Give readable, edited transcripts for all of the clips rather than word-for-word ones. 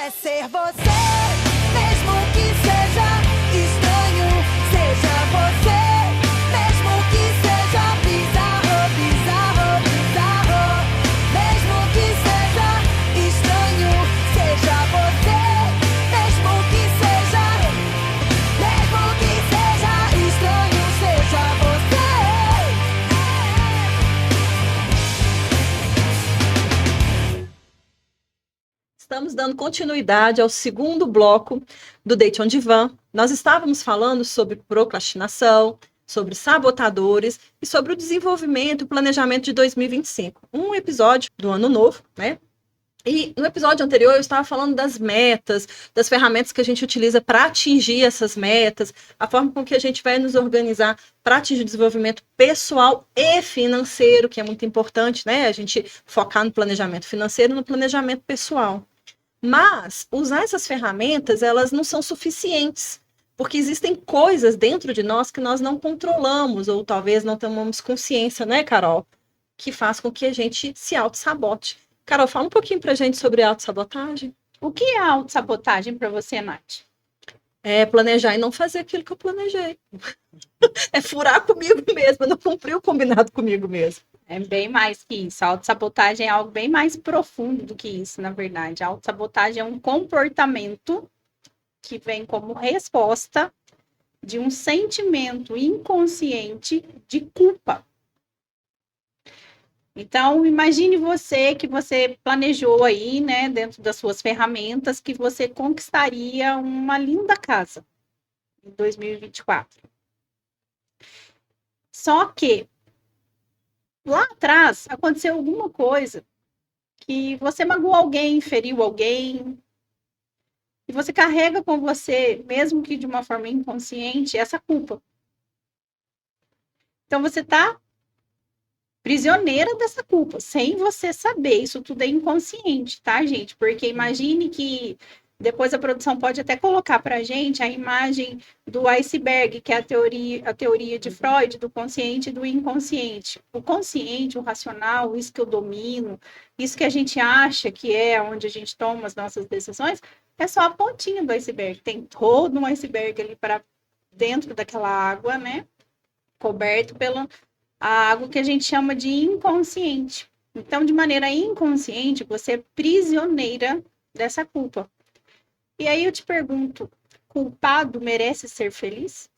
É ser você, mesmo que seja estranho. Seja você, mesmo que seja bizarro, bizarro, bizarro. Mesmo que seja estranho. Seja você, mesmo que seja estranho. Seja você. Estamos dando continuidade ao segundo bloco do Deite on Divan. Nós estávamos falando sobre procrastinação, sobre sabotadores e sobre o desenvolvimento e planejamento de 2025. Um episódio do ano novo, né? E no episódio anterior eu estava falando das metas, das ferramentas que a gente utiliza para atingir essas metas, a forma com que a gente vai nos organizar para atingir o desenvolvimento pessoal e financeiro, que é muito importante, né? A gente focar no planejamento financeiro e no planejamento pessoal. Mas usar essas ferramentas, elas não são suficientes, porque existem coisas dentro de nós que nós não controlamos, ou talvez não tenhamos consciência, né, Carol? Que faz com que a gente se auto-sabote. Carol, fala um pouquinho pra gente sobre autossabotagem. O que é autossabotagem para você, Nath? É planejar e não fazer aquilo que eu planejei. É furar comigo mesma, não cumprir o combinado comigo mesmo. É bem mais que isso. A autossabotagem é algo bem mais profundo do que isso, na verdade. A autossabotagem é um comportamento que vem como resposta de um sentimento inconsciente de culpa. Então, imagine que você planejou aí, né, dentro das suas ferramentas, que você conquistaria uma linda casa em 2024. Só que lá atrás aconteceu alguma coisa que você magoou alguém, feriu alguém, e você carrega com você, mesmo que de uma forma inconsciente, essa culpa. Então você está prisioneira dessa culpa, sem você saber. Isso tudo é inconsciente, tá, gente? Porque imagine que depois a produção pode até colocar para a gente a imagem do iceberg, que é a teoria de Freud, do consciente e do inconsciente. O consciente, o racional, isso que eu domino, isso que a gente acha que é onde a gente toma as nossas decisões, é só a pontinha do iceberg. Tem todo um iceberg ali para dentro daquela água, né? Coberto pela água que a gente chama de inconsciente. Então, de maneira inconsciente, você é prisioneira dessa culpa. E aí eu te pergunto, culpado merece ser feliz?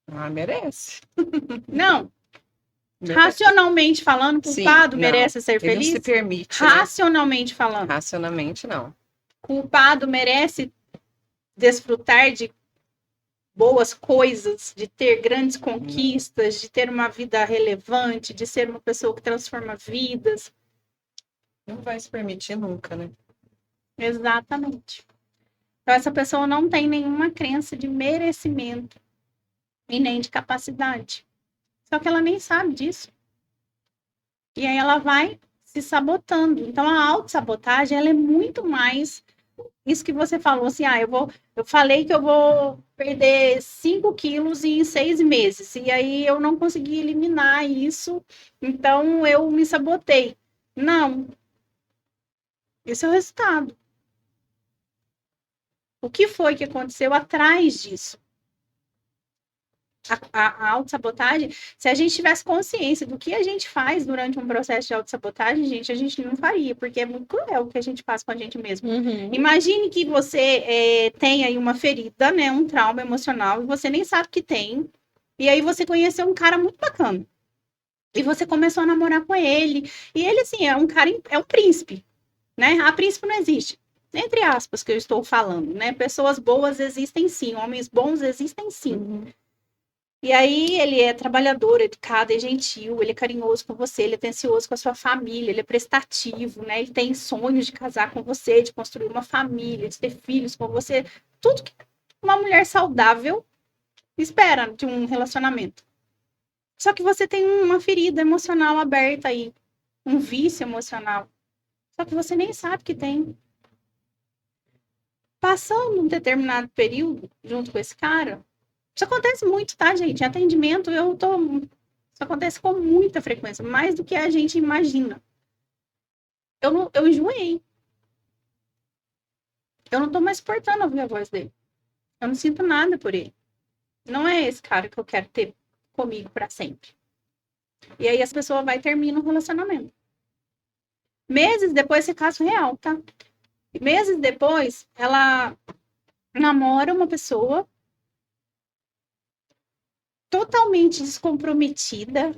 Ah, merece. Não. Racionalmente falando, culpado merece ser feliz? Ele não se permite, racionalmente falando. Racionalmente, não. Culpado merece desfrutar de boas coisas, de ter grandes conquistas, de ter uma vida relevante, de ser uma pessoa que transforma vidas. Não vai se permitir nunca, né? Exatamente. Então, essa pessoa não tem nenhuma crença de merecimento e nem de capacidade. Só que ela nem sabe disso. E aí ela vai se sabotando. Então, a autossabotagem, ela é muito mais isso que você falou, assim, eu falei que eu vou perder 5 quilos em 6 meses, e aí eu não consegui eliminar isso, então eu me sabotei. Não. Esse é o resultado. O que foi que aconteceu atrás disso? A autossabotagem, se a gente tivesse consciência do que a gente faz durante um processo de autossabotagem, gente, a gente não faria, porque é muito cruel o que a gente faz com a gente mesmo. Uhum. Imagine que você tem aí uma ferida, né, um trauma emocional, e você nem sabe que tem, e aí você conheceu um cara muito bacana, e você começou a namorar com ele, e ele, assim, é um príncipe, né, a príncipe não existe. Entre aspas que eu estou falando, né, pessoas boas existem sim, homens bons existem sim. Uhum. E aí ele é trabalhador, educado, é gentil, ele é carinhoso com você, ele é atencioso com a sua família, ele é prestativo, né? Ele tem sonhos de casar com você, de construir uma família, de ter filhos com você. Tudo que uma mulher saudável espera de um relacionamento. Só que você tem uma ferida emocional aberta aí, um vício emocional. Só que você nem sabe que tem. Passando um determinado período junto com esse cara, isso acontece muito, tá, gente? Em atendimento, isso acontece com muita frequência, mais do que a gente imagina. Eu enjoei. Eu não tô mais suportando ouvir a voz dele. Eu não sinto nada por ele. Não é esse cara que eu quero ter comigo para sempre. E aí as pessoas vai e terminam o relacionamento. Meses depois, esse caso real, tá? Meses depois, ela namora uma pessoa totalmente descomprometida,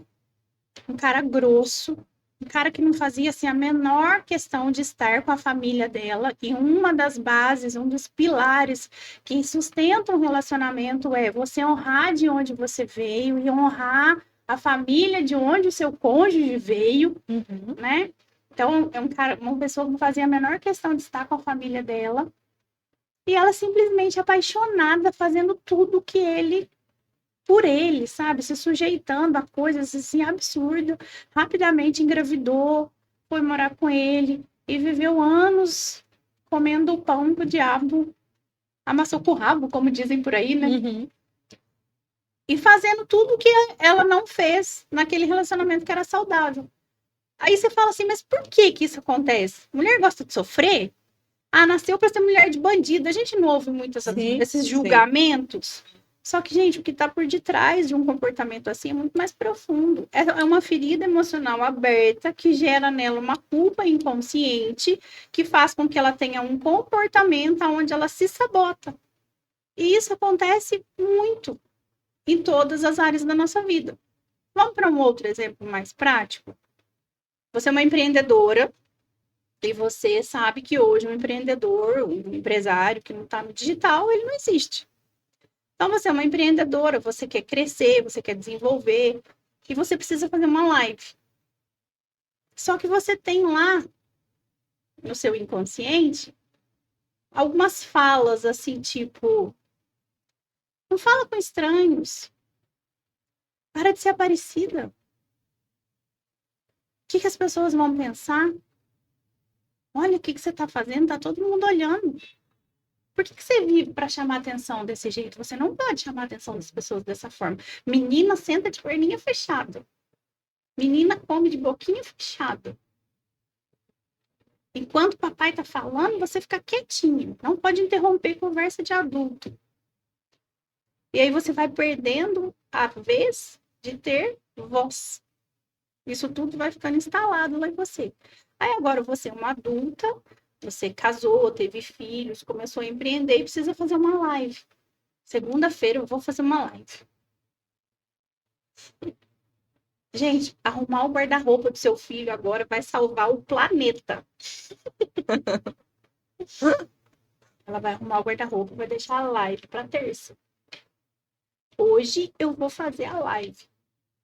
um cara grosso, um cara que não fazia assim, a menor questão de estar com a família dela. E uma das bases, um dos pilares que sustentam um relacionamento é você honrar de onde você veio e honrar a família de onde o seu cônjuge veio, né? Então, é um cara, uma pessoa que não fazia a menor questão de estar com a família dela. E ela simplesmente apaixonada, fazendo tudo que ele, por ele, sabe? Se sujeitando a coisas assim absurdas. Rapidamente engravidou, foi morar com ele e viveu anos comendo o pão que o diabo amassou com o rabo, como dizem por aí, né? E fazendo tudo que ela não fez naquele relacionamento que era saudável. Aí você fala assim, mas por que que isso acontece? Mulher gosta de sofrer? Ah, nasceu para ser mulher de bandido. A gente não ouve muito Sim, esses sim. julgamentos. Só que, gente, o que está por detrás de um comportamento assim é muito mais profundo. É uma ferida emocional aberta que gera nela uma culpa inconsciente que faz com que ela tenha um comportamento onde ela se sabota. E isso acontece muito em todas as áreas da nossa vida. Vamos para um outro exemplo mais prático? Você é uma empreendedora e você sabe que hoje um empreendedor, um empresário que não está no digital, ele não existe. Então, você é uma empreendedora, você quer crescer, você quer desenvolver, e você precisa fazer uma live. Só que você tem lá, no seu inconsciente, algumas falas, assim, tipo... Não fala com estranhos. Para de ser aparecida. O que as pessoas vão pensar? Olha o que você está fazendo, tá todo mundo olhando. Por que você vive para chamar atenção desse jeito? Você não pode chamar a atenção das pessoas dessa forma. Menina senta de perninha fechada. Menina come de boquinha fechada. Enquanto o papai está falando, você fica quietinho. Não pode interromper conversa de adulto. E aí você vai perdendo a vez de ter voz. Isso tudo vai ficando instalado lá em você. Aí agora você é uma adulta, você casou, teve filhos, começou a empreender e precisa fazer uma live. Segunda-feira eu vou fazer uma live. Gente, arrumar o guarda-roupa do seu filho agora vai salvar o planeta. Ela vai arrumar o guarda-roupa, vai deixar a live para terça. Hoje eu vou fazer a live.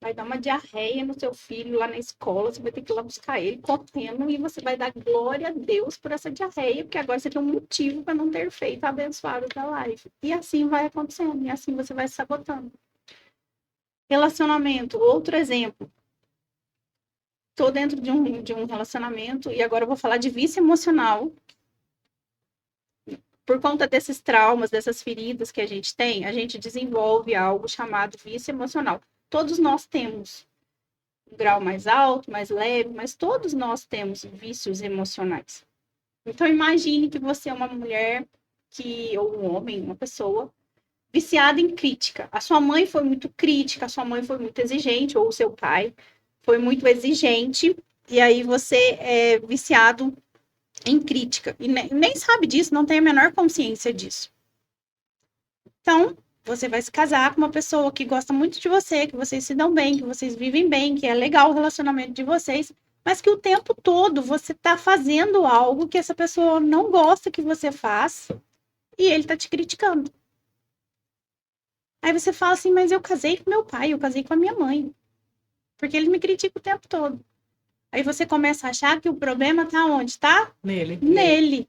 Vai dar uma diarreia no seu filho lá na escola, você vai ter que ir lá buscar ele correndo e você vai dar glória a Deus por essa diarreia, porque agora você tem um motivo para não ter feito a abençoada da live. E assim vai acontecendo, e assim você vai se sabotando. Relacionamento, outro exemplo. Estou dentro de um relacionamento e agora eu vou falar de vício emocional. Por conta desses traumas, dessas feridas que a gente tem, a gente desenvolve algo chamado vício emocional. Todos nós temos um grau mais alto, mais leve, mas todos nós temos vícios emocionais. Então, imagine que você é uma mulher ou um homem, uma pessoa, viciada em crítica. A sua mãe foi muito crítica, a sua mãe foi muito exigente, ou o seu pai foi muito exigente, e aí você é viciado em crítica. E nem sabe disso, não tem a menor consciência disso. Então, você vai se casar com uma pessoa que gosta muito de você, que vocês se dão bem, que vocês vivem bem, que é legal o relacionamento de vocês, mas que o tempo todo você está fazendo algo que essa pessoa não gosta que você faça e ele está te criticando. Aí você fala assim, mas eu casei com meu pai, eu casei com a minha mãe, porque ele me critica o tempo todo. Aí você começa a achar que o problema está onde? Está nele.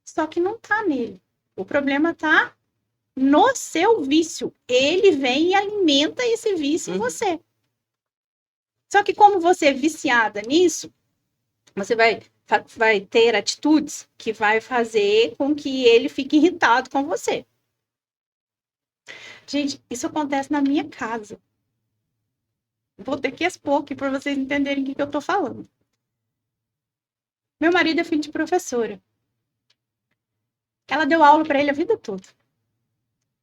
Só que não está nele. O problema está no seu vício. Ele vem e alimenta esse vício em você. Só que como você é viciada nisso, você vai ter atitudes que vai fazer com que ele fique irritado com você. Gente, isso acontece na minha casa. Vou ter que expor aqui para vocês entenderem o que eu estou falando. Meu marido é filho de professora. Ela deu aula para ele a vida toda.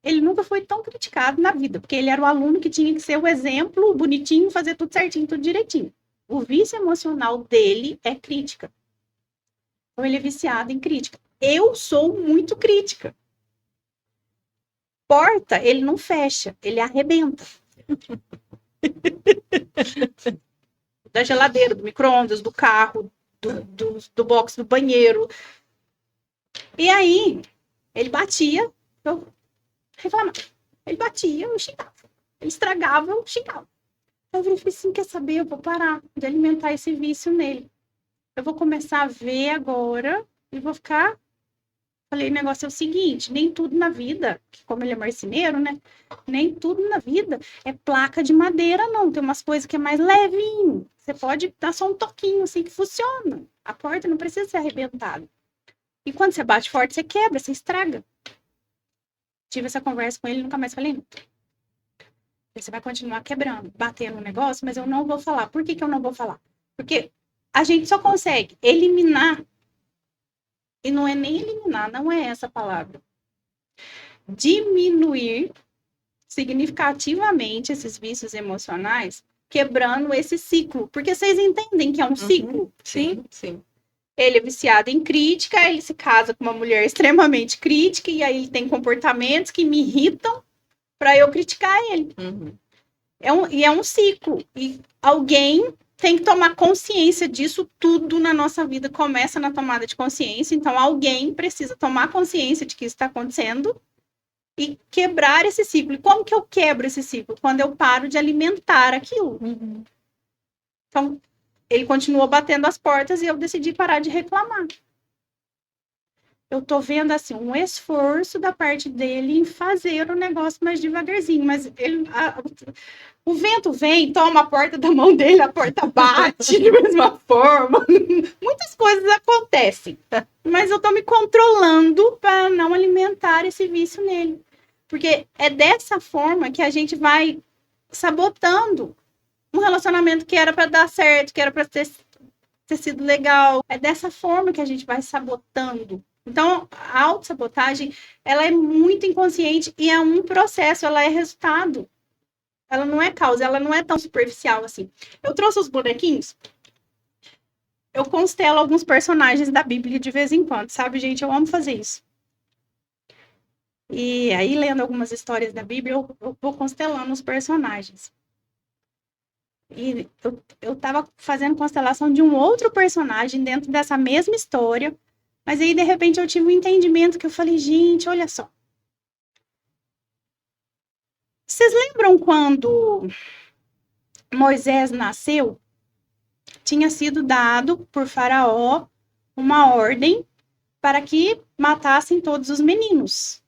Ele nunca foi tão criticado na vida, porque ele era o aluno que tinha que ser o exemplo, bonitinho, fazer tudo certinho, tudo direitinho. O vício emocional dele é crítica. Então, ele é viciado em crítica. Eu sou muito crítica. Porta, ele não fecha, ele arrebenta. Da geladeira, do micro-ondas, do carro, do box do banheiro. E aí, ele batia, eu reclamava. Ele batia, eu xingava. Ele estragava, eu xingava. Eu falei assim, quer saber? Eu vou parar de alimentar esse vício nele. Eu vou começar a ver agora e vou ficar... Falei, o negócio é o seguinte, nem tudo na vida, como ele é marceneiro, né? Nem tudo na vida é placa de madeira, não. Tem umas coisas que é mais levinho. Você pode dar só um toquinho assim que funciona. A porta não precisa ser arrebentada. E quando você bate forte, você quebra, você estraga. Tive essa conversa com ele e nunca mais falei. Você vai continuar quebrando, batendo no negócio, mas eu não vou falar. Por que eu não vou falar? Porque a gente só consegue eliminar. E não é nem eliminar, não é essa a palavra. Diminuir significativamente esses vícios emocionais, quebrando esse ciclo. Porque vocês entendem que é um ciclo? Sim, sim. Ele é viciado em crítica, ele se casa com uma mulher extremamente crítica, e aí ele tem comportamentos que me irritam para eu criticar ele. Uhum. É um ciclo. E alguém tem que tomar consciência disso tudo na nossa vida. Começa na tomada de consciência. Então, alguém precisa tomar consciência de que isso está acontecendo e quebrar esse ciclo. E como que eu quebro esse ciclo? Quando eu paro de alimentar aquilo. Uhum. Então, ele continuou batendo as portas e eu decidi parar de reclamar. Eu tô vendo, assim, um esforço da parte dele em fazer o negócio mais devagarzinho. Mas o vento vem, toma a porta da mão dele, a porta bate de mesma forma. Muitas coisas acontecem. Mas eu tô me controlando para não alimentar esse vício nele. Porque é dessa forma que a gente vai sabotando um relacionamento que era para dar certo, que era para ter sido legal. É dessa forma que a gente vai sabotando. Então, a autossabotagem, ela é muito inconsciente e é um processo, ela é resultado. Ela não é causa, ela não é tão superficial assim. Eu trouxe os bonequinhos. Eu constelo alguns personagens da Bíblia de vez em quando, sabe, gente? Eu amo fazer isso. E aí, lendo algumas histórias da Bíblia, eu vou constelando os personagens. E eu tava fazendo constelação de um outro personagem dentro dessa mesma história. Mas aí, de repente, eu tive um entendimento que eu falei, gente, olha só. Vocês lembram quando Moisés nasceu? Tinha sido dado por Faraó uma ordem para que matassem todos os meninos.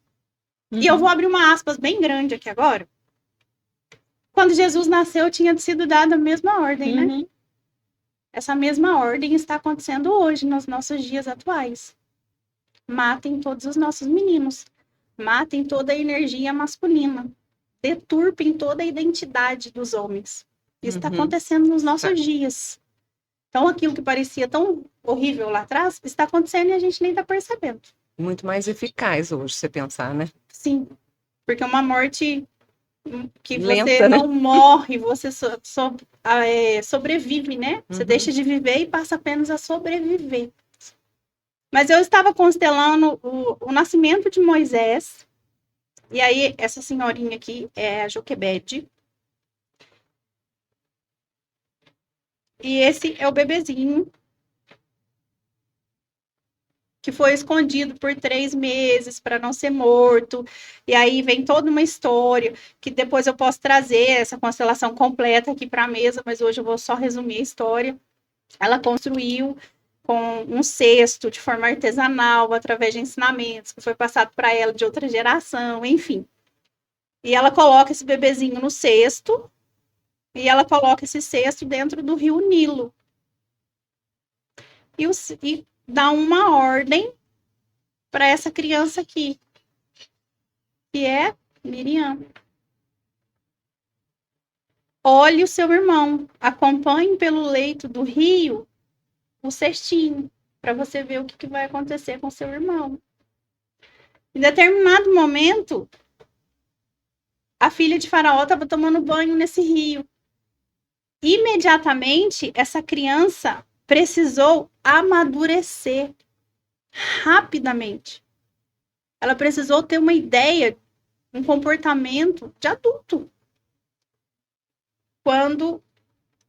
Uhum. E eu vou abrir uma aspas bem grande aqui agora. Quando Jesus nasceu, tinha sido dada a mesma ordem, né? Uhum. Essa mesma ordem está acontecendo hoje, nos nossos dias atuais. Matem todos os nossos meninos. Matem toda a energia masculina. Deturpem toda a identidade dos homens. Isso está acontecendo nos nossos dias. Então, aquilo que parecia tão horrível lá atrás, está acontecendo e a gente nem está percebendo. Muito mais eficaz hoje, se você pensar, né? Sim. Porque uma morte que Lenta, você né? não morre, você sobrevive, né? Você Uhum. deixa de viver e passa apenas a sobreviver. Mas eu estava constelando o nascimento de Moisés. E aí, essa senhorinha aqui é a Joquebede. E esse é o bebezinho que foi escondido por 3 meses para não ser morto. E aí vem toda uma história que depois eu posso trazer essa constelação completa aqui para a mesa, mas hoje eu vou só resumir a história. Ela construiu com um cesto de forma artesanal, através de ensinamentos que foi passado para ela de outra geração, enfim. E ela coloca esse bebezinho no cesto e ela coloca esse cesto dentro do rio Nilo. E dá uma ordem para essa criança aqui, que é Miriam. Olhe o seu irmão, acompanhe pelo leito do rio o cestinho, para você ver o que vai acontecer com seu irmão. Em determinado momento, a filha de Faraó estava tomando banho nesse rio. Imediatamente, essa criança precisou amadurecer rapidamente. Ela precisou ter uma ideia, um comportamento de adulto. Quando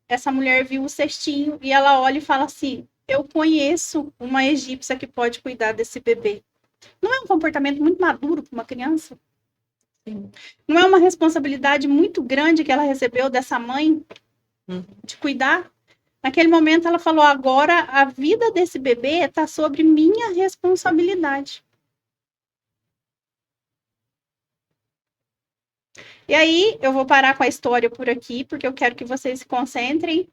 essa mulher viu o cestinho e ela olha e fala assim: eu conheço uma egípcia que pode cuidar desse bebê. Não é um comportamento muito maduro para uma criança? Sim. Não é uma responsabilidade muito grande que ela recebeu dessa mãe de cuidar? Naquele momento ela falou: agora a vida desse bebê está sobre minha responsabilidade. E aí eu vou parar com a história por aqui, porque eu quero que vocês se concentrem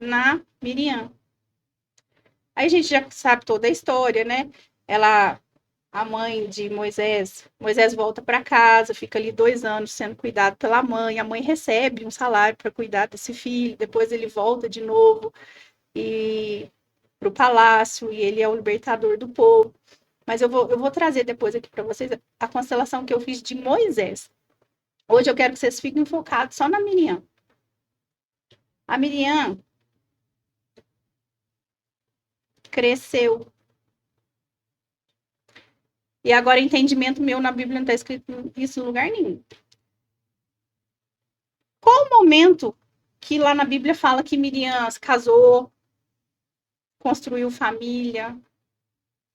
na Miriam. Aí a gente já sabe toda a história, né? A mãe de Moisés volta para casa, fica ali 2 anos sendo cuidado pela mãe. A mãe recebe um salário para cuidar desse filho. Depois ele volta de novo para o palácio e ele é o libertador do povo. Mas eu vou trazer depois aqui para vocês a constelação que eu fiz de Moisés. Hoje eu quero que vocês fiquem focados só na Miriam. A Miriam cresceu. E agora, entendimento meu na Bíblia não está escrito isso em lugar nenhum. Qual o momento que lá na Bíblia fala que Miriam se casou, construiu família,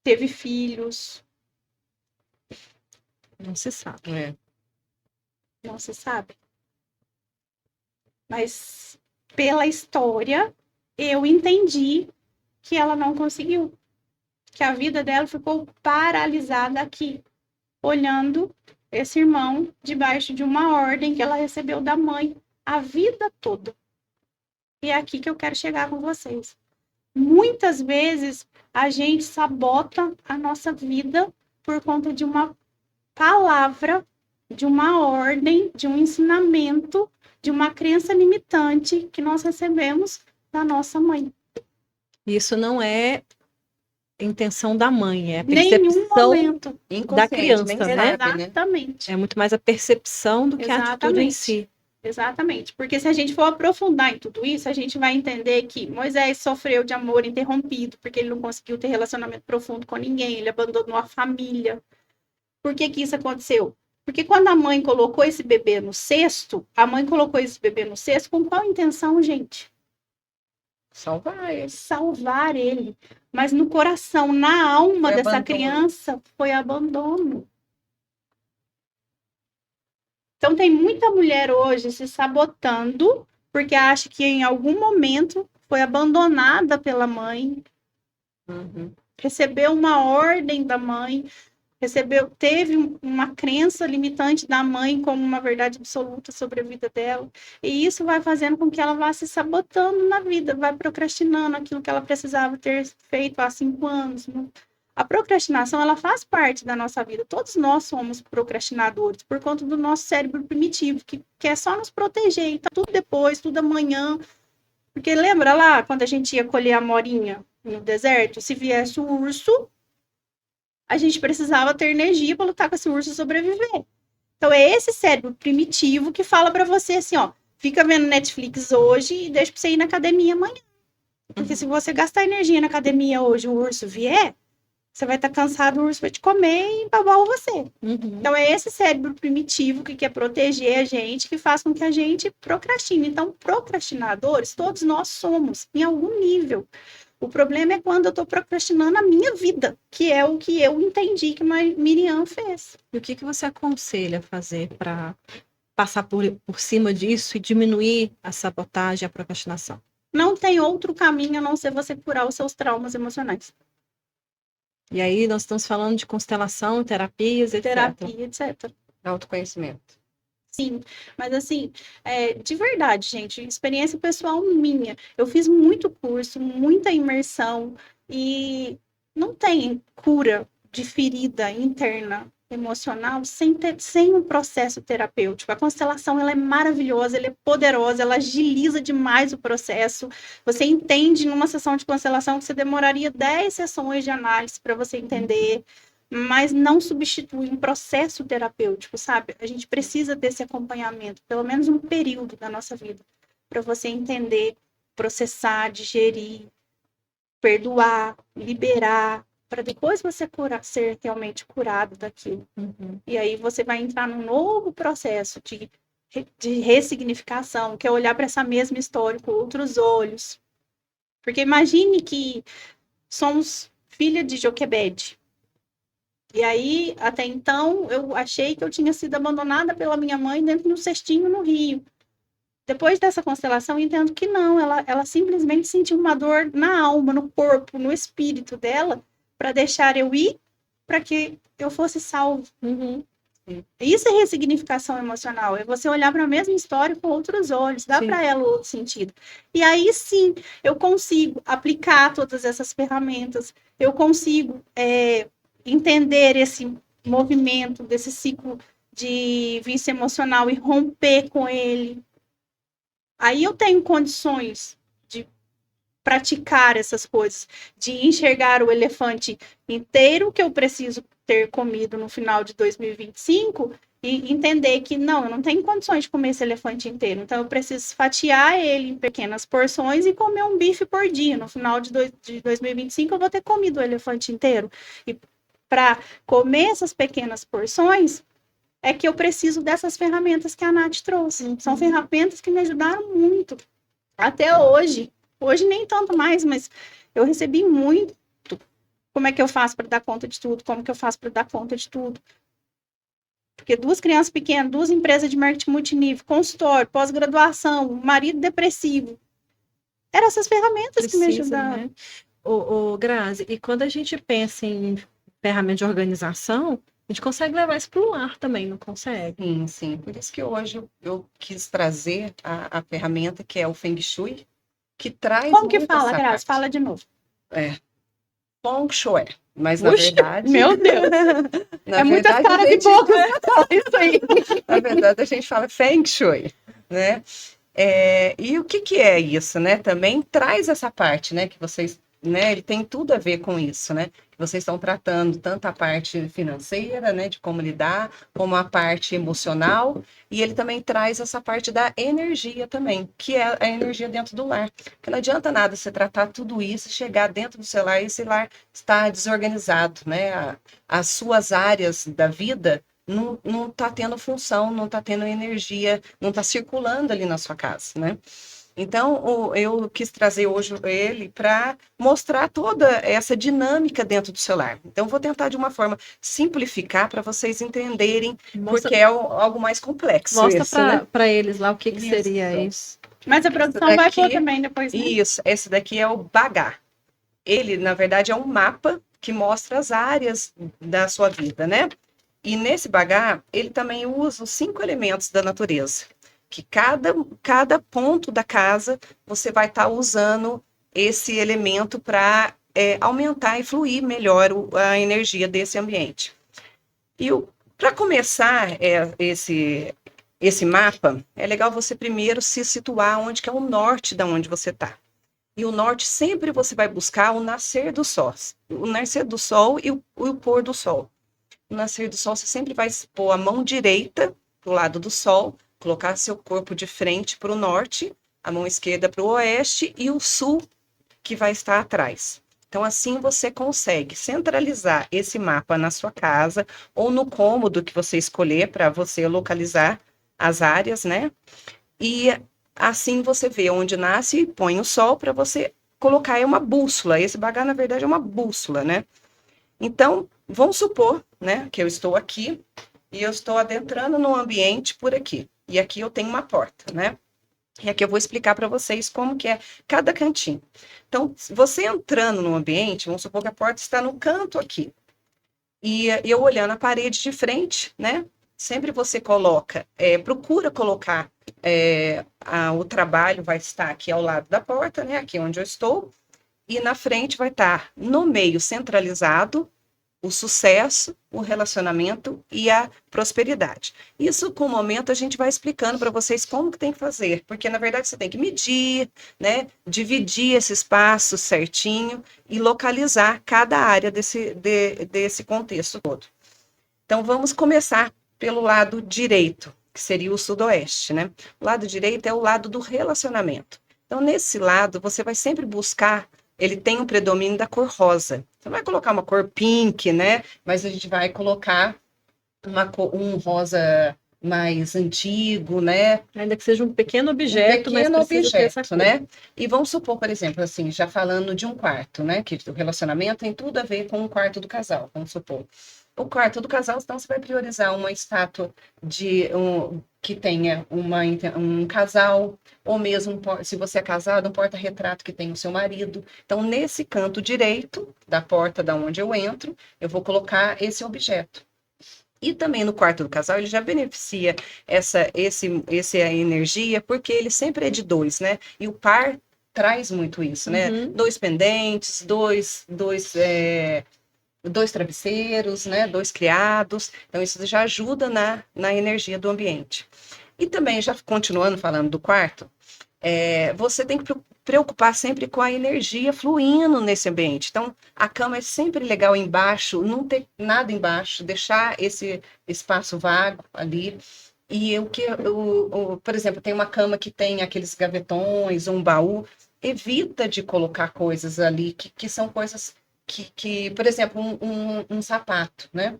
teve filhos? Não se sabe. É. Não se sabe. Mas pela história, eu entendi que ela não conseguiu. Que a vida dela ficou paralisada aqui, olhando esse irmão debaixo de uma ordem que ela recebeu da mãe a vida toda. E é aqui que eu quero chegar com vocês. Muitas vezes a gente sabota a nossa vida por conta de uma palavra, de uma ordem, de um ensinamento, de uma crença limitante que nós recebemos da nossa mãe. Isso não é intenção da mãe, é a Nenhum percepção momento. da criança, nem né? sabe, né? Exatamente. É muito mais a percepção do que a atitude em Exatamente. si. Exatamente. Porque se a gente for aprofundar em tudo isso, a gente vai entender que Moisés sofreu de amor interrompido, porque ele não conseguiu ter relacionamento profundo com ninguém, ele abandonou a família. Por que que isso aconteceu? Porque quando a mãe colocou esse bebê no cesto, a mãe colocou esse bebê no cesto com qual intenção, gente? Salvar ele. Salvar ele. Mas no coração, na alma Foi dessa abandono. criança, foi abandono. Então tem muita mulher hoje se sabotando porque acha que em algum momento foi abandonada pela mãe, Uhum. recebeu uma ordem da mãe, teve uma crença limitante da mãe como uma verdade absoluta sobre a vida dela. E isso vai fazendo com que ela vá se sabotando na vida, vai procrastinando aquilo que ela precisava ter feito há 5 anos. A procrastinação, ela faz parte da nossa vida. Todos nós somos procrastinadores por conta do nosso cérebro primitivo, que quer só nos proteger. Então, tudo depois, tudo amanhã. Porque lembra lá, quando a gente ia colher a morinha no deserto, se viesse o urso, a gente precisava ter energia para lutar com esse urso e sobreviver. Então, é esse cérebro primitivo que fala para você assim, ó, fica vendo Netflix hoje e deixa para você ir na academia amanhã. Porque se você gastar energia na academia hoje e o urso vier, você vai estar cansado, o urso vai te comer e babar você. Uhum. Então, é esse cérebro primitivo que quer proteger a gente, que faz com que a gente procrastine. Então, procrastinadores, todos nós somos, em algum nível. O problema é quando eu estou procrastinando a minha vida, que é o que eu entendi que a Miriam fez. E o que você aconselha fazer para passar por cima disso e diminuir a sabotagem e a procrastinação? Não tem outro caminho a não ser você curar os seus traumas emocionais. E aí nós estamos falando de constelação, terapias, etc. Terapia, etc. Autoconhecimento. Sim, mas assim, de verdade, gente, experiência pessoal minha. Eu fiz muito curso, muita imersão e não tem cura de ferida interna emocional sem um processo terapêutico. A constelação, ela é maravilhosa, ela é poderosa, ela agiliza demais o processo. Você entende numa sessão de constelação que você demoraria 10 sessões de análise para você entender. mas não substitui um processo terapêutico, sabe? A gente precisa desse acompanhamento, pelo menos um período da nossa vida, para você entender, processar, digerir, perdoar, liberar, para depois você ser realmente curado daquilo. E aí você vai entrar num novo processo de ressignificação, que é olhar para essa mesma história com outros olhos. Porque imagine que somos filha de Joquebede. E aí, até então, eu achei que eu tinha sido abandonada pela minha mãe dentro de um cestinho no rio. Depois dessa constelação, eu entendo que não, ela simplesmente sentiu uma dor na alma, no corpo, no espírito dela, para deixar eu ir, para que eu fosse salvo. Isso é ressignificação emocional, é você olhar para a mesma história com outros olhos, dar para ela outro sentido. E aí sim, eu consigo aplicar todas essas ferramentas, eu consigo entender esse movimento, desse ciclo de vício emocional e romper com ele. Aí eu tenho condições de praticar essas coisas, de enxergar o elefante inteiro que eu preciso ter comido no final de 2025 e entender que não, eu não tenho condições de comer esse elefante inteiro, então eu preciso fatiar ele em pequenas porções e comer um bife por dia. No final de 2025 eu vou ter comido o elefante inteiro. E para comer essas pequenas porções, é que eu preciso dessas ferramentas que a Nath trouxe. São ferramentas que me ajudaram muito. Até hoje. Hoje nem tanto mais, mas eu recebi muito. Como é que eu faço para dar conta de tudo? Como que eu faço para dar conta de tudo? Porque 2 crianças pequenas, 2 empresas de marketing multinível, consultório, pós-graduação, marido depressivo. Eram essas ferramentas que me ajudaram. Né? Grazi, e quando a gente pensa em ferramenta de organização, a gente consegue levar isso para o lar também, não consegue? Sim, sim. Por isso que hoje eu quis trazer a ferramenta que é o Feng Shui, que traz. Como que fala, Grazi? Fala de novo. Feng Shui. Mas, na verdade... Meu Deus! Na muitas verdade, caras e bocas isso aí. Na verdade, a gente fala Feng Shui, né? E o que é isso, né? Também traz essa parte, né? Que vocês... Né, ele tem tudo a ver com isso, né? Vocês estão tratando tanto a parte financeira, né, de como lidar, como a parte emocional, e ele também traz essa parte da energia também, que é a energia dentro do lar. Porque não adianta nada você tratar tudo isso, chegar dentro do seu lar e esse lar está desorganizado, né? As suas áreas da vida não está tendo função, não está tendo energia, não está circulando ali na sua casa, né? Então, eu quis trazer hoje ele para mostrar toda essa dinâmica dentro do seu lar. Então, vou tentar de uma forma simplificar para vocês entenderem, porque é algo mais complexo. Mostra para eles lá o que seria isso. Mas a produção vai pôr também depois, né? Isso, esse daqui é o Bagá. Ele, na verdade, é um mapa que mostra as áreas da sua vida, né? E nesse Bagá, ele também usa os 5 elementos da natureza. Que cada ponto da casa você vai estar usando esse elemento para aumentar e fluir melhor a energia desse ambiente. E para começar esse mapa, é legal você primeiro se situar onde que é o norte da onde você está. E o norte sempre você vai buscar o nascer do sol. O nascer do sol e o pôr do sol. No nascer do sol você sempre vai pôr a mão direita do lado do sol, colocar seu corpo de frente para o norte, a mão esquerda para o oeste e o sul que vai estar atrás. Então, assim você consegue centralizar esse mapa na sua casa ou no cômodo que você escolher para você localizar as áreas, né? E assim você vê onde nasce e põe o sol para você colocar uma bússola. Esse Bagá, na verdade, é uma bússola, né? Então, vamos supor, né, que eu estou aqui e eu estou adentrando num ambiente por aqui. E aqui eu tenho uma porta, né? E aqui eu vou explicar para vocês como que é cada cantinho. Então, você entrando no ambiente, vamos supor que a porta está no canto aqui. E eu olhando a parede de frente, né? Sempre você procura colocar, o trabalho vai estar aqui ao lado da porta, né? Aqui onde eu estou. E na frente vai estar no meio centralizado o sucesso, o relacionamento e a prosperidade. Isso, com o momento, a gente vai explicando para vocês como que tem que fazer, porque, na verdade, você tem que medir, né, dividir esse espaço certinho e localizar cada área desse contexto todo. Então, vamos começar pelo lado direito, que seria o sudoeste, né? O lado direito é o lado do relacionamento. Então, nesse lado, você vai sempre buscar, ele tem um predomínio da cor rosa. Você não vai colocar uma cor pink, né? Mas a gente vai colocar um rosa mais antigo, né? Ainda que seja um pequeno objeto, mas precisa ter essa cor. né? E vamos supor, por exemplo, assim, já falando de um quarto, né? Que o relacionamento tem tudo a ver com o quarto do casal, vamos supor. O quarto do casal, então você vai priorizar uma estátua que tenha um casal, ou mesmo, se você é casado, um porta-retrato que tenha o seu marido. Então, nesse canto direito da porta da onde eu entro, eu vou colocar esse objeto. E também no quarto do casal, ele já beneficia essa energia, porque ele sempre é de dois, né? E o par traz muito isso, né? Uhum. Dois pendentes, dois travesseiros, né? Dois criados. Então, isso já ajuda na energia do ambiente. E também, já continuando falando do quarto, você tem que preocupar sempre com a energia fluindo nesse ambiente. Então, a cama é sempre legal embaixo, não ter nada embaixo, deixar esse espaço vago ali. E por exemplo, tem uma cama que tem aqueles gavetões, um baú, evita de colocar coisas ali que são coisas por exemplo, um sapato, né?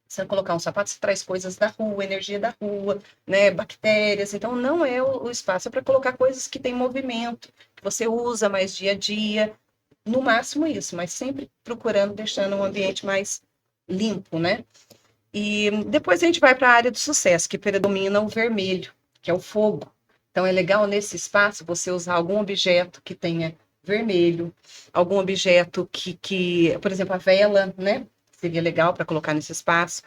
Se você colocar um sapato, você traz coisas da rua, energia da rua, né? Bactérias. Então, não é o espaço para colocar coisas que têm movimento, que você usa mais dia a dia. No máximo isso, mas sempre procurando, deixando um ambiente mais limpo, né? E depois a gente vai para a área do sucesso, que predomina o vermelho, que é o fogo. Então, é legal nesse espaço você usar algum objeto que tenha vermelho, algum objeto por exemplo, a vela, né? Seria legal para colocar nesse espaço.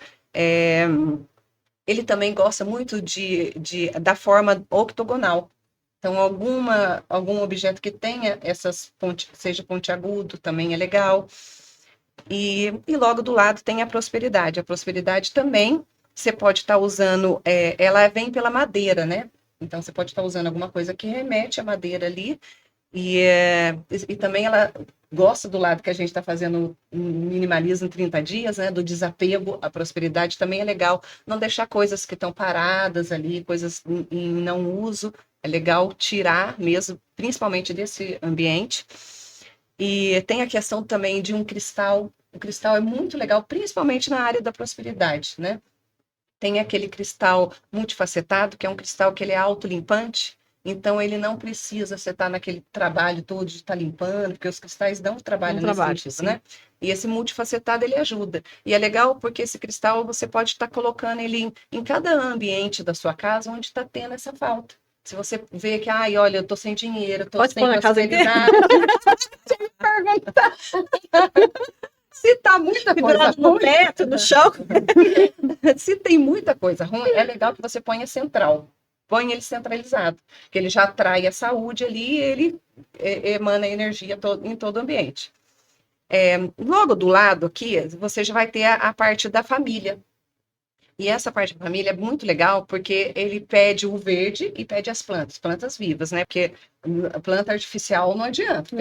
Ele também gosta muito da forma octogonal. Então, algum objeto que tenha essas pontes, seja pontiagudo, também é legal. E logo do lado tem a prosperidade. A prosperidade também, você pode estar usando, ela vem pela madeira, né? Então, você pode estar usando alguma coisa que remete à madeira ali. E também ela gosta do lado que a gente está fazendo minimalismo em 30 dias, né? Do desapego à prosperidade, também é legal não deixar coisas que estão paradas ali, coisas em não uso. É legal tirar mesmo, principalmente desse ambiente. E tem a questão também de um cristal. O cristal é muito legal, principalmente na área da prosperidade, né? Tem aquele cristal multifacetado, que é um cristal que ele é autolimpante. Então, ele não precisa você estar naquele trabalho todo de estar limpando, porque os cristais dão trabalho nesse sentido, sim. né? E esse multifacetado, ele ajuda. E é legal porque esse cristal, você pode estar colocando ele em cada ambiente da sua casa onde está tendo essa falta. Se você vê que, olha, eu estou sem dinheiro, estou Pode sem pôr na casa inteira? prosperidade. Se tá muita coisa Pendurado no ruim, teto, no chão. se tem muita coisa ruim, é legal que você ponha central. Põe ele centralizado, que ele já atrai a saúde ali e ele emana energia em todo o ambiente. Logo do lado aqui, você já vai ter a parte da família. E essa parte da família é muito legal porque ele pede o verde e pede as plantas vivas, né? Porque a planta artificial não adianta,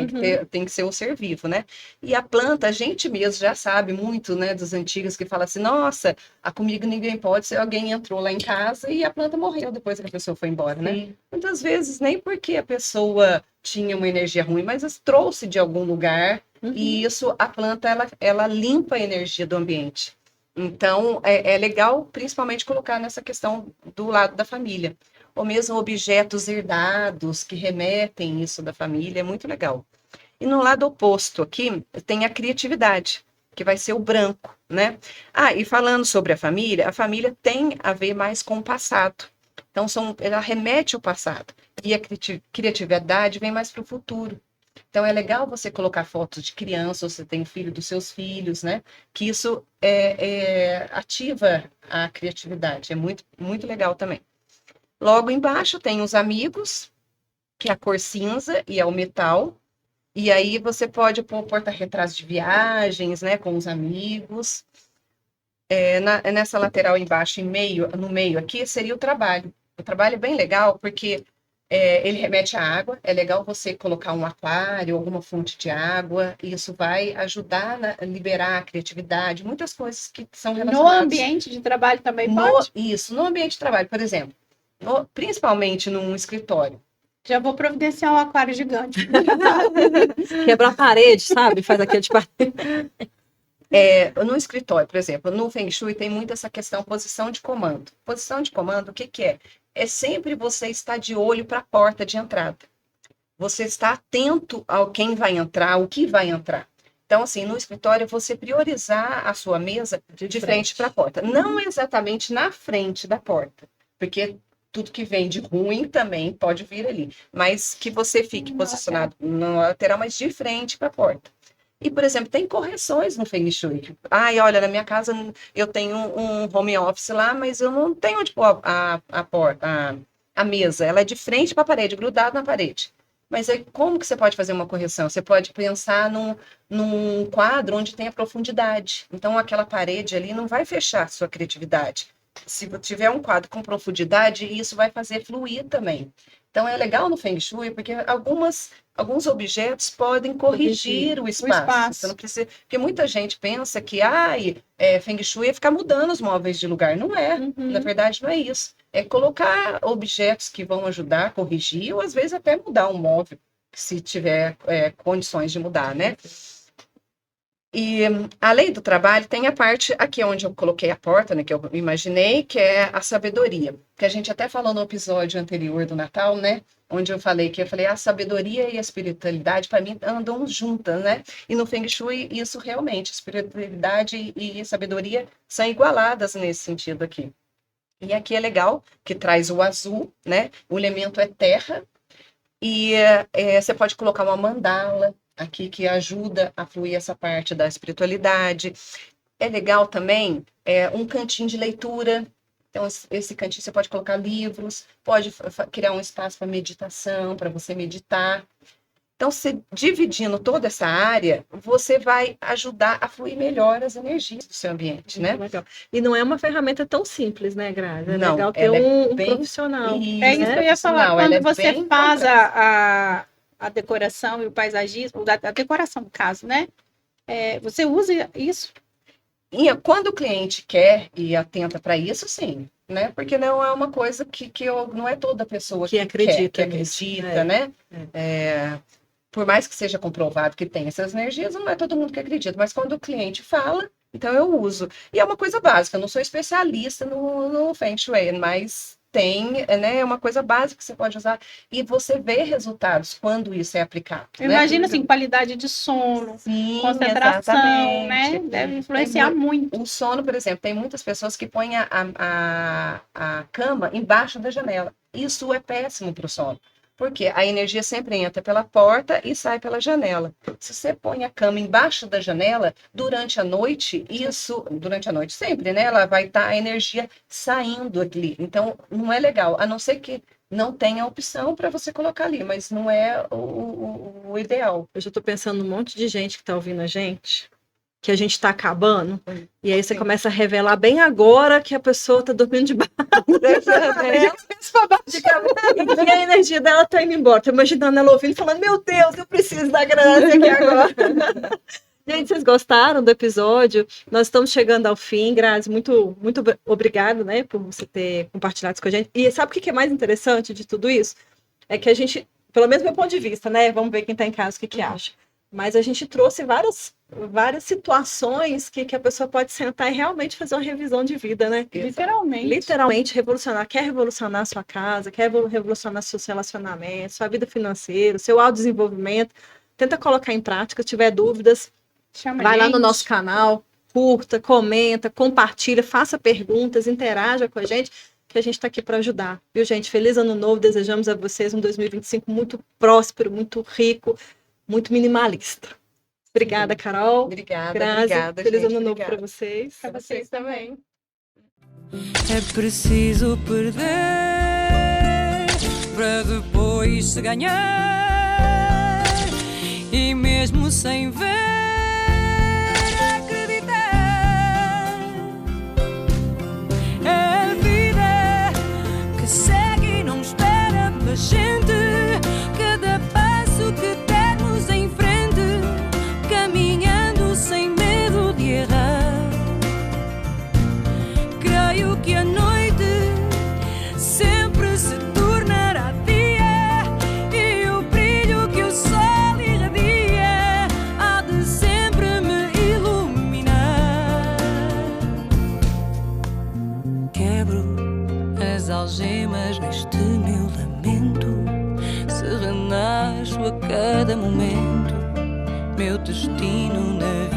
tem que ser um ser vivo, né? E a planta, a gente mesmo já sabe muito, né, dos antigos que falam assim, nossa, comigo ninguém pode, se alguém entrou lá em casa e a planta morreu depois que a pessoa foi embora, né? Muitas vezes nem porque a pessoa tinha uma energia ruim, mas trouxe de algum lugar e isso, a planta, ela limpa a energia do ambiente. Então, é legal, principalmente, colocar nessa questão do lado da família. Ou mesmo objetos herdados que remetem isso da família, é muito legal. E no lado oposto aqui, tem a criatividade, que vai ser o branco, né? E falando sobre a família tem a ver mais com o passado. Então, ela remete ao passado. E a criatividade vem mais para o futuro. Então, é legal você colocar fotos de criança, você tem filho dos seus filhos, né? Que isso ativa a criatividade. É muito, muito legal também. Logo embaixo tem os amigos, que é a cor cinza e é o metal. E aí você pode pôr porta-retratos de viagens, né, com os amigos. Nessa lateral embaixo, no meio aqui, seria o trabalho. O trabalho é bem legal porque ele remete à água. É legal você colocar um aquário, alguma fonte de água. E isso vai ajudar a liberar a criatividade, muitas coisas que são No relacionadas. ambiente de trabalho também pode? Isso, no ambiente de trabalho, por exemplo. Principalmente num escritório. Já vou providenciar um aquário gigante. Quebrar a parede, sabe? Faz aquele tipo. No escritório, por exemplo, no Feng Shui tem muito essa questão posição de comando. Posição de comando, o que que é? É sempre você estar de olho para a porta de entrada. Você está atento ao quem vai entrar, o que vai entrar. Então, assim, no escritório, você priorizar a sua mesa de frente para a porta. Não exatamente na frente da porta, porque tudo que vem de ruim também pode vir ali. Mas que você fique posicionado na lateral, mas de frente para a porta. E, por exemplo, tem correções no Feng Shui. Ai, olha, na minha casa eu tenho um home office lá, mas eu não tenho onde pôr a porta, a mesa. Ela é de frente para a parede, grudada na parede. Mas aí, como que você pode fazer uma correção? Você pode pensar num quadro onde tem a profundidade. Então, aquela parede ali não vai fechar a sua criatividade. Se tiver um quadro com profundidade, isso vai fazer fluir também. Então, é legal no Feng Shui, porque alguns objetos podem corrigir o espaço. Você não precisa, porque muita gente pensa que Feng Shui é ficar mudando os móveis de lugar. Não é. Na verdade, não é isso. É colocar objetos que vão ajudar a corrigir ou, às vezes, até mudar um móvel, se tiver condições de mudar, né? E, além do trabalho, tem a parte aqui onde eu coloquei a porta, né, que eu imaginei, que é a sabedoria. Que a gente até falou no episódio anterior do Natal, né? Onde eu falei a sabedoria e a espiritualidade, para mim, andam juntas, né? E no Feng Shui, isso realmente, espiritualidade e sabedoria são igualadas nesse sentido aqui. E aqui é legal, que traz o azul, né? O elemento é terra. E você pode colocar uma mandala aqui que ajuda a fluir essa parte da espiritualidade. É legal também um cantinho de leitura. Então, esse cantinho você pode colocar livros, pode criar um espaço para meditação, para você meditar. Então, você dividindo toda essa área, você vai ajudar a fluir melhor as energias do seu ambiente, né? Legal. E não é uma ferramenta tão simples, né, Grazi? É Não, legal ter ela é um bem- profissional. É isso que eu ia falar. Não, ela Quando é você bem faz complexa. a decoração e o paisagismo, a decoração, no caso, né? Você usa isso? E quando o cliente quer e atenta para isso, sim, né? Porque não é uma coisa que não é toda pessoa Que acredita que nisso, acredita, né? Por mais que seja comprovado que tem essas energias, não é todo mundo que acredita. Mas quando o cliente fala, então eu uso. E é uma coisa básica, eu não sou especialista no Feng Shui, mas tem, né? É uma coisa básica que você pode usar e você vê resultados quando isso é aplicado. Eu né? imagino, assim, qualidade de sono, Sim, concentração, exatamente. né? Deve influenciar muito. O sono, por exemplo, tem muitas pessoas que põem a cama embaixo da janela. Isso é péssimo para o sono. Porque a energia sempre entra pela porta e sai pela janela. Se você põe a cama embaixo da janela, durante a noite sempre, né? Ela vai estar a energia saindo ali. Então, não é legal. A não ser que não tenha opção para você colocar ali, mas não é o ideal. Eu já estou pensando num monte de gente que está ouvindo a gente, que a gente está acabando, e aí você começa a revelar bem agora que a pessoa está dormindo de barriga. E a energia dela está indo embora. Estou imaginando ela ouvindo e falando, meu Deus, eu preciso da Grazi aqui agora. Gente, vocês gostaram do episódio? Nós estamos chegando ao fim, Grazi, muito, muito obrigada, né, por você ter compartilhado isso com a gente. E sabe o que é mais interessante de tudo isso? É que a gente, pelo menos do meu ponto de vista, né, vamos ver quem está em casa o que acha. Mas a gente trouxe várias situações que a pessoa pode sentar e realmente fazer uma revisão de vida, né? Literalmente. Literalmente revolucionar. Quer revolucionar a sua casa, quer revolucionar seus relacionamentos, sua vida financeira, seu autodesenvolvimento. Tenta colocar em prática. Se tiver dúvidas, vai lá no nosso canal, curta, comenta, compartilha, faça perguntas, interaja com a gente, que a gente está aqui para ajudar. Viu, gente? Feliz ano novo. Desejamos a vocês um 2025 muito próspero, muito rico, muito minimalista. Obrigada, Carol. Obrigada. Feliz gente, ano novo obrigada. para vocês. Para vocês também. É preciso perder para depois se ganhar. e mesmo sem ver, acreditar. A vida que segue e não espera pela gente, cada passo que dermos em frente, caminhando sem medo de errar. Creio que a noite sempre se tornará dia, e o brilho que o sol irradia há de sempre me iluminar. Quebro as algemas neste meu lamento, se renasço a cada momento, meu destino na